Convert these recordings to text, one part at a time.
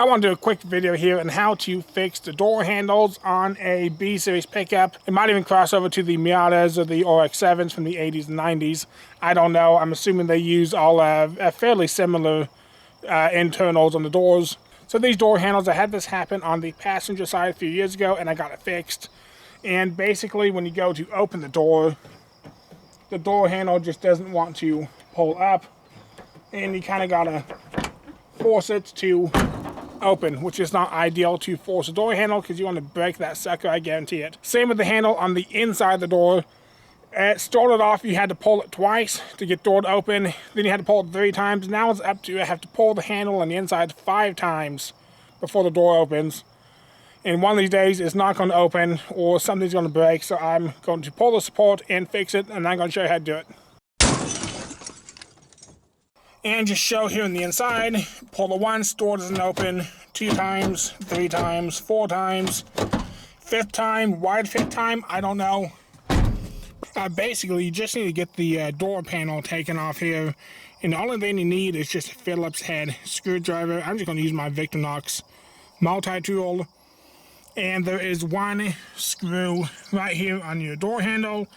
I want to do a quick video here on how to fix the door handles on a B-Series pickup. It might even cross over to the Miatas or the RX-7s from the 80s and 90s. I don't know. I'm assuming they use all fairly similar internals on the doors. So these door handles, I had this happen on the passenger side a few years ago, and I got it fixed. And basically, when you go to open the door handle just doesn't want to pull up, and you kind of gotta force it to open, which is not ideal to force a door handle because you want to break that sucker, I guarantee it. Same with the handle on the inside of the door. It started off, you had to pull it twice to get the door to open, then you had to pull it 3 times. Now it's up to, I have to pull the handle on the inside 5 times before the door opens. And one of these days it's not going to open or something's going to break, so I'm going to pull the support and fix it, and I'm going to show you how to do it. And just show here on the inside, pull the once, door doesn't open, 2 times, 3 times, 4 times, 5th time, why 5th time, I don't know. Basically, you just need to get the door panel taken off here, and the only thing you need is just a Phillips head screwdriver. I'm just going to use my Victorinox multi-tool, and there is 1 screw right here on your door handle,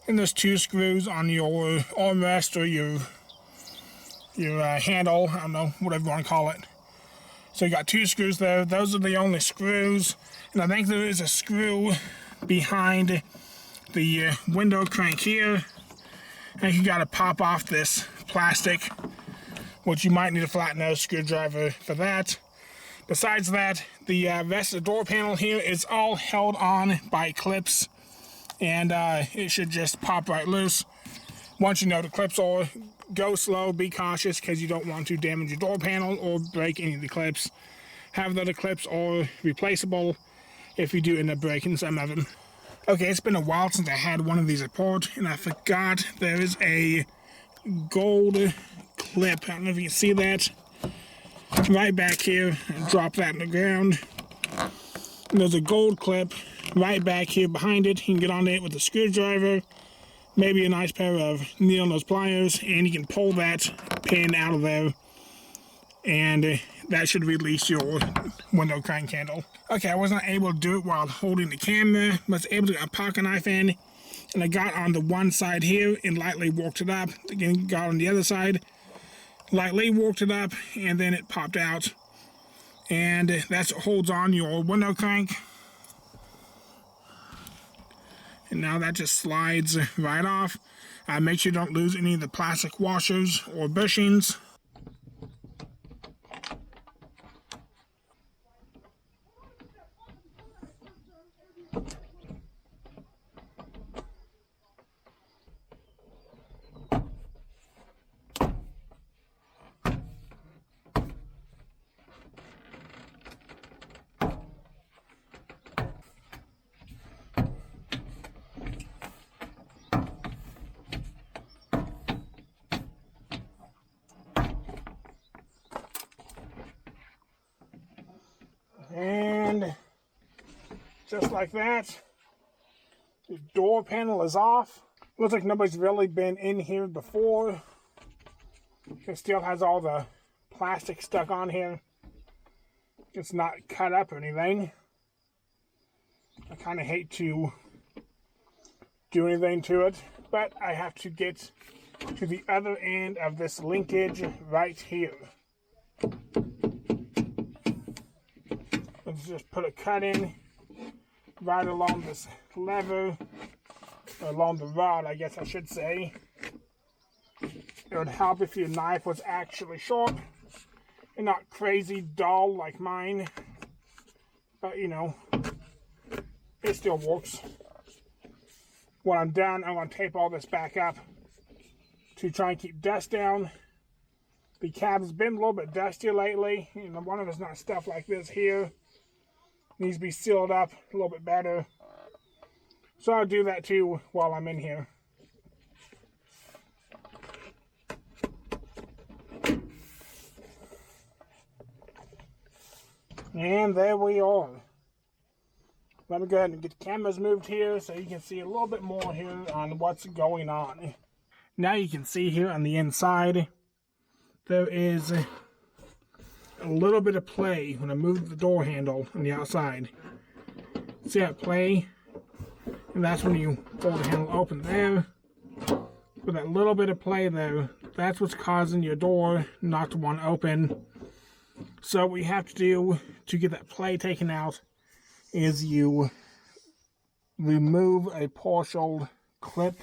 and there's 2 screws on your armrest or your handle, I don't know, whatever you want to call it. So you got 2 screws there. Those are the only screws, and I think there is a screw behind the window crank here. And you got to pop off this plastic, which you might need a flat nose screwdriver for that. Besides that, the rest of the door panel here is all held on by clips, and it should just pop right loose. Once you know the clips are, go slow, be cautious, because you don't want to damage your door panel or break any of the clips. Have the other clips are replaceable if you do end up breaking some of them. Okay, it's been a while since I had one of these apart, and I forgot there is a gold clip. I don't know if you can see that. Right back here, drop that in the ground. And there's a gold clip right back here behind it. You can get on it with a screwdriver, maybe a nice pair of needle nose pliers, and you can pull that pin out of there, and that should release your window crank handle. Okay, I wasn't able to do it while holding the camera, but I was able to get a pocket knife in, and I got on the one side here and lightly worked it up. Again, got on the other side, lightly worked it up, and then it popped out. And that's what holds on your window crank. And now that just slides right off. Make sure you don't lose any of the plastic washers or bushings. And just like that, the door panel is off. Looks like nobody's really been in here before. It still has all the plastic stuck on here. It's not cut up or anything. I kind of hate to do anything to it, but I have to get to the other end of this linkage right here. Let's just put a cut in right along this lever, or along the rod, I guess I should say. It would help if your knife was actually sharp and not crazy dull like mine, but you know, it still works. When I'm done, I'm going to tape all this back up to try and keep dust down. The cab's been a little bit dusty lately. You know, one of it's not stuff like this here. Needs to be sealed up a little bit better. So I'll do that too while I'm in here. And there we are. Let me go ahead and get the cameras moved here so you can see a little bit more here on what's going on. Now you can see here on the inside, there is a little bit of play when I move the door handle on the outside. See that play? And that's when you pull the handle open there. With that little bit of play there, that's what's causing your door not to want to open. So what you have to do to get that play taken out is you remove a partial clip.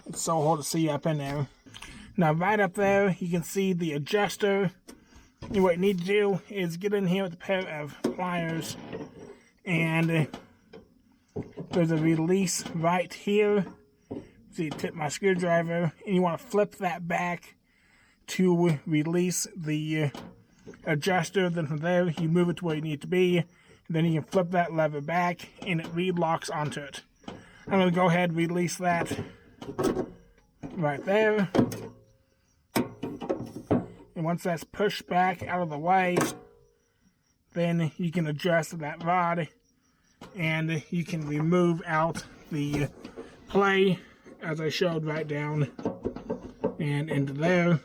It's so hard to see up in there. Now right up there, you can see the adjuster. And what you need to do is get in here with a pair of pliers, and there's a release right here. So you tip my screwdriver, and you want to flip that back to release the adjuster. Then from there, you move it to where you need it to be. And then you can flip that lever back, and it relocks onto it. I'm going to go ahead and release that right there. And once that's pushed back out of the way, then you can adjust that rod, and you can remove out the play as I showed right down and into there.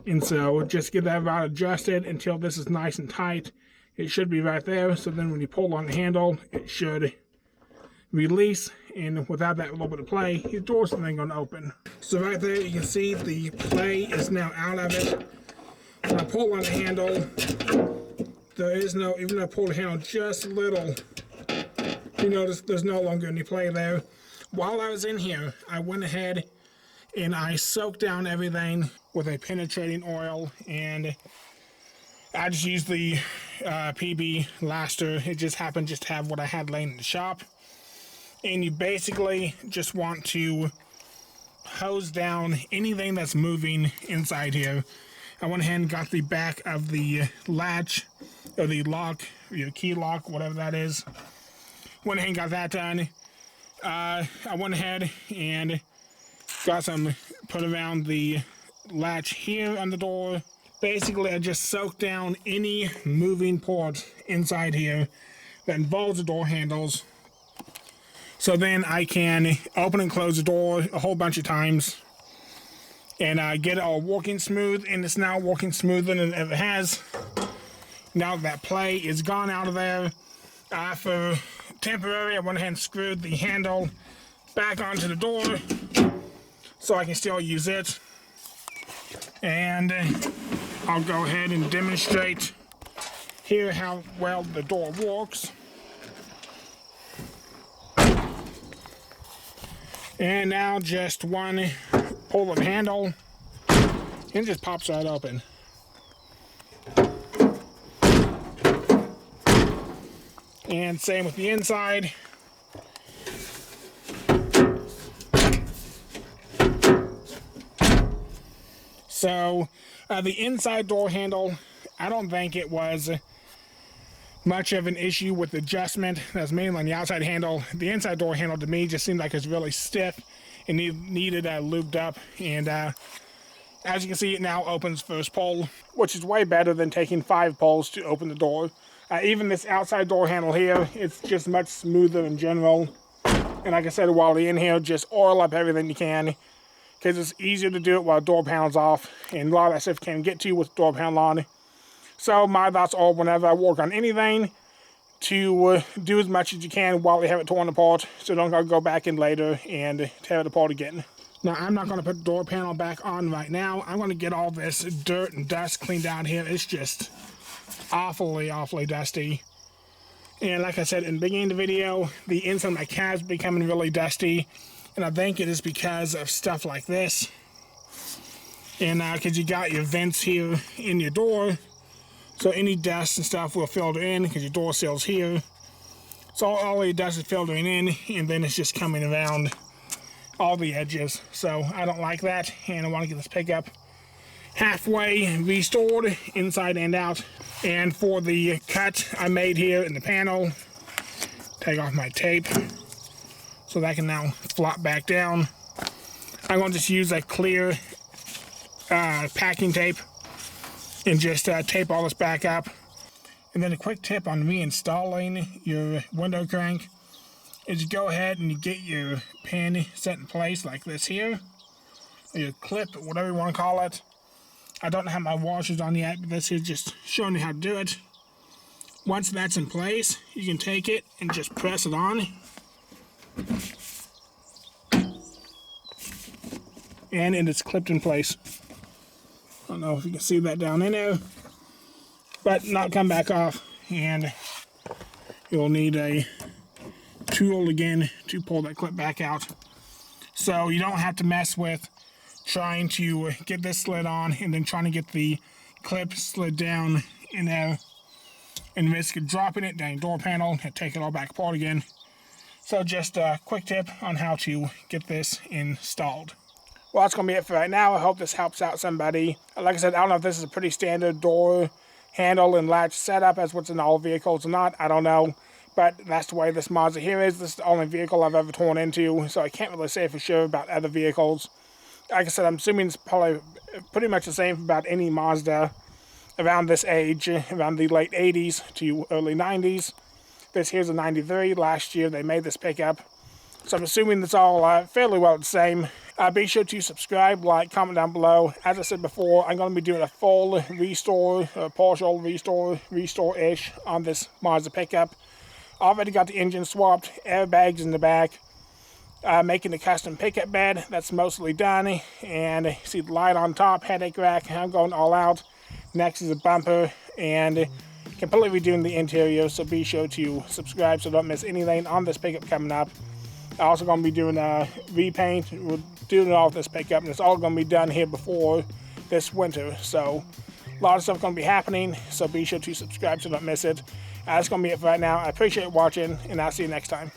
And so just get that rod adjusted until this is nice and tight. It should be right there, so then when you pull on the handle, it should release, and without that little bit of play, your door's then going to open. So right there, you can see the play is now out of it. When I pull on the handle, there is no, even though I pull the handle just a little, you notice there's no longer any play there. While I was in here, I went ahead and I soaked down everything with a penetrating oil, and I just used the PB laster. It just happened just to have what I had laying in the shop. And you basically just want to hose down anything that's moving inside here. I went ahead and got the back of the latch, or the lock, your key lock, whatever that is. Went ahead and got that done. I went ahead and got some put around the latch here on the door. Basically, I just soaked down any moving part inside here that involves the door handles. So then I can open and close the door a whole bunch of times and get it all working smooth, and it's now working smoother than it ever has. Now that play is gone out of there, for temporary, I went ahead and screwed the handle back onto the door so I can still use it. And I'll go ahead and demonstrate here how well the door works. And now just one pull of the handle, and it just pops right open. And same with the inside. So the inside door handle, I don't think it was much of an issue with adjustment. That's mainly on the outside handle. The inside door handle to me just seemed like it's really stiff and needed lubed up. And as you can see, it now opens first pull, which is way better than taking 5 pulls to open the door. Even this outside door handle here, it's just much smoother in general. And like I said, while you're in here, just oil up everything you can, because it's easier to do it while the door panel's off, and a lot of that stuff can't get to you with the door panel on. So my thoughts are, whenever I work on anything, to do as much as you can while you have it torn apart, so don't go back in later and tear it apart again. Now, I'm not going to put the door panel back on right now. I'm going to get all this dirt and dust cleaned out here. It's just awfully dusty. And like I said in the beginning of the video, the inside of my cab's becoming really dusty, and I think it is because of stuff like this. And because you got your vents here in your door, so any dust and stuff will filter in because your door sill's here. So all the dust is filtering in, and then it's just coming around all the edges. So I don't like that, and I want to get this pickup halfway restored inside and out. And for the cut I made here in the panel, take off my tape so that can now flop back down. I'm going to just use a clear packing tape and just tape all this back up. And then a quick tip on reinstalling your window crank is you go ahead and you get your pin set in place like this here, or your clip, whatever you want to call it. I don't have my washers on yet, but this is just showing you how to do it. Once that's in place, you can take it and just press it on. And it is clipped in place. I don't know if you can see that down in there, but not come back off. And you'll need a tool again to pull that clip back out. So you don't have to mess with trying to get this slid on and then trying to get the clip slid down in there and risk dropping it down your door panel and take it all back apart again. So just a quick tip on how to get this installed. Well, that's going to be it for right now. I hope this helps out somebody. Like I said, I don't know if this is a pretty standard door handle and latch setup as what's in all vehicles or not. I don't know. But that's the way this Mazda here is. This is the only vehicle I've ever torn into, so I can't really say for sure about other vehicles. Like I said, I'm assuming it's probably pretty much the same for about any Mazda around this age, around the late 80s to early 90s. This here's a 93. Last year they made this pickup. So I'm assuming it's all fairly well the same. Be sure to subscribe, like, comment down below. As I said before, I'm going to be doing a full restore, partial restore, restore-ish on this Mazda pickup. Already got the engine swapped, airbags in the back, making the custom pickup bed. That's mostly done. And you see the light on top, headache rack. I'm going all out. Next is a bumper and completely redoing the interior. So be sure to subscribe so don't miss anything on this pickup coming up. I'm also going to be doing a repaint. We're doing it all with this pickup, and it's all going to be done here before this winter. So a lot of stuff going to be happening. So be sure to subscribe so don't miss it. That's going to be it for right now. I appreciate watching, and I'll see you next time.